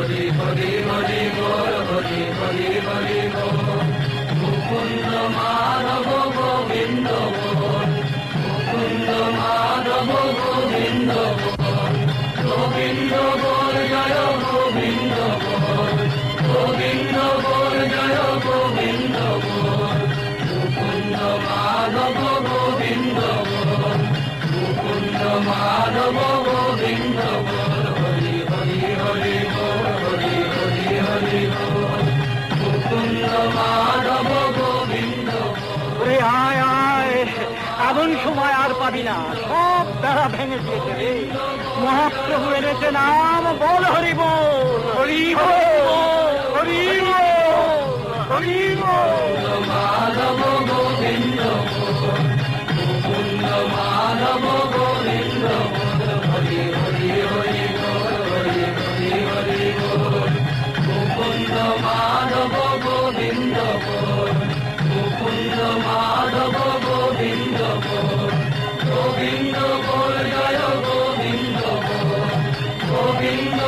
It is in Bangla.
হরি হরি বল, হরি হরি হরি বল। মুকুন্দ মাধব গোবিন্দ বল, মুকুন্দ মাধব গোবিন্দ বল। গোবিন্দ বল জয় গোবিন্দ বল, গোবিন্দ বল জয় গোবিন্দ বল। মুকুন্দ মাধব গোবিন্দ বল, মুকুন্দ মাধব গোবিন্দ বল। হরি হরি হরি বল, হরি হরি হরি বল। মুকুন্দ মাধব গোবিন্দ বল। আয় আয়, এমন সময় আর পাবি না, সব বেড়া ভেঙে দিয়েছে রে। মহাপ্রভু এনেছে নাম, বল হরি বল, হরি বল, হরি বল, হরি বল। মাধব গোবিন্দ বল, মুকুন্দ মাধব গোবিন্দ বল। হরি হরি হরি বল, হরি হরি হরি বল। মুকুন্দ মাধব গোবিন্দ বল, মুকুন্দ মাধব গোবিন্দ বল। গোবিন্দ বল জয় গোবিন্দ বল, গোবিন্দ